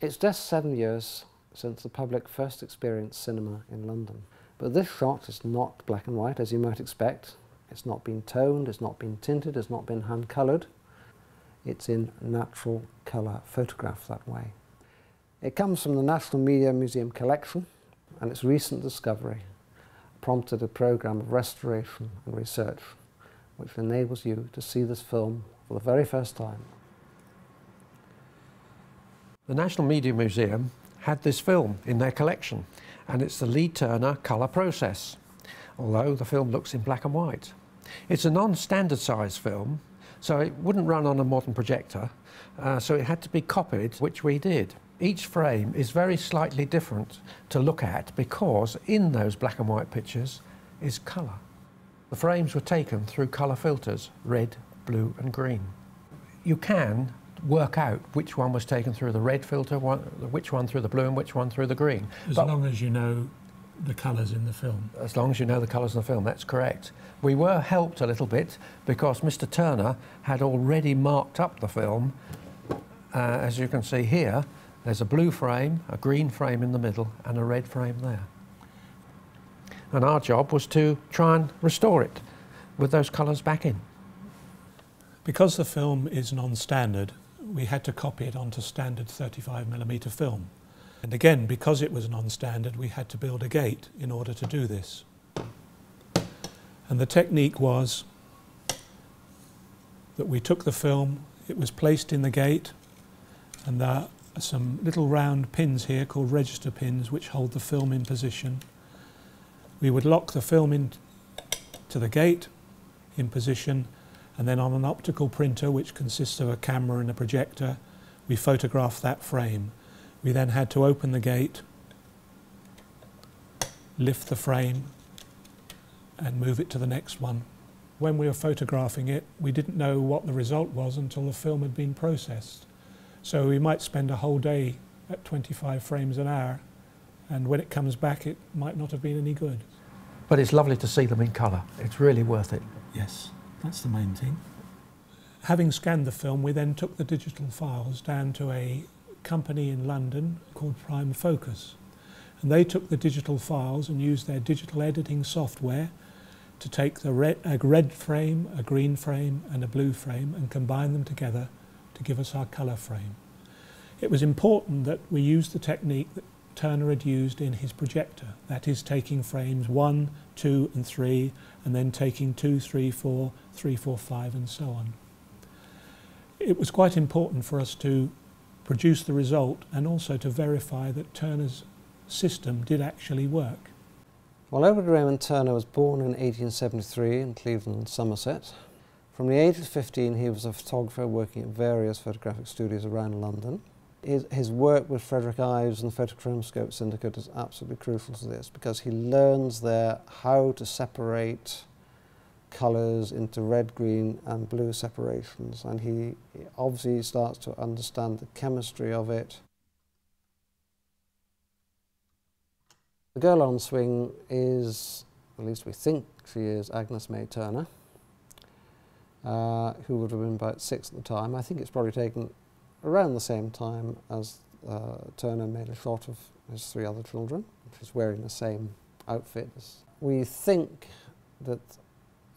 It's just 7 years since the public first experienced cinema in London. But this shot is not black and white, as you might expect. It's not been toned, it's not been tinted, it's not been hand-coloured. It's in natural colour photograph that way. It comes from the National Media Museum collection, and its recent discovery prompted a programme of restoration and research which enables you to see this film for the very first time. The National Media Museum had this film in their collection, and it's the Lee-Turner colour process, although the film looks in black and white. It's a non-standard size film, so it wouldn't run on a modern projector, so it had to be copied, which we did. Each frame is very slightly different to look at because in those black and white pictures is colour. The frames were taken through colour filters, red, blue and green. You can work out which one was taken through the red filter, which one through the blue and which one through the green. As long as you know the colours in the film. As long as you know the colours in the film, that's correct. We were helped a little bit because Mr. Terner had already marked up the film. As you can see here, there's a blue frame, a green frame in the middle and a red frame there. And our job was to try and restore it with those colours back in. Because the film is non-standard, we had to copy it onto standard 35mm film. And again, because it was non-standard, we had to build a gate in order to do this. And the technique was that we took the film, it was placed in the gate, and there are some little round pins here called register pins which hold the film in position. We would lock the film into the gate in position, and then on an optical printer, which consists of a camera and a projector, we photographed that frame. We then had to open the gate, lift the frame and move it to the next one. When we were photographing it, we didn't know what the result was until the film had been processed. So we might spend a whole day at 25 frames an hour, and when it comes back it might not have been any good. But it's lovely to see them in colour. It's really worth it. Yes, that's the main thing. Having scanned the film, we then took the digital files down to a company in London called Prime Focus, and they took the digital files and used their digital editing software to take a red frame, a green frame and a blue frame and combine them together to give us our colour frame. It was important that we used the technique that Terner had used in his projector, that is taking frames 1, 2 and 3 and then taking 2, 3, 4, 3, 4, 5 and so on. It was quite important for us to produce the result and also to verify that Terner's system did actually work. Well, Edward Raymond Terner was born in 1873 in Cleveland, Somerset. From the age of 15 he was a photographer working at various photographic studios around London. His work with Frederick Ives and the Photochronoscope Syndicate is absolutely crucial to this because he learns there how to separate colours into red, green and blue separations, and he obviously starts to understand the chemistry of it. The girl on swing is, at least we think she is, Agnes May Terner, who would have been about 6 at the time. I think it's probably taken around the same time as Terner made a shot of his 3 other children. She's wearing the same outfit. We think that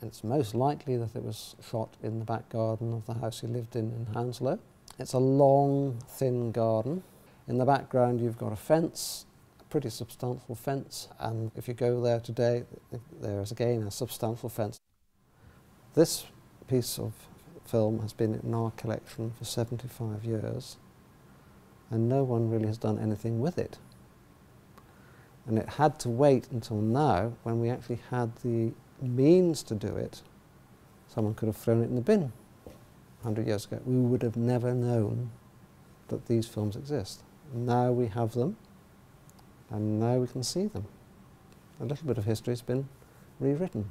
it's most likely that it was shot in the back garden of the house he lived in Hounslow. It's a long, thin garden. In the background you've got a fence, a pretty substantial fence, and if you go there today, there is again a substantial fence. This piece of film has been in our collection for 75 years, and no one really has done anything with it. And it had to wait until now, when we actually had the means to do it. Someone could have thrown it in the bin 100 years ago. We would have never known that these films exist. Now we have them, and now we can see them. A little bit of history has been rewritten.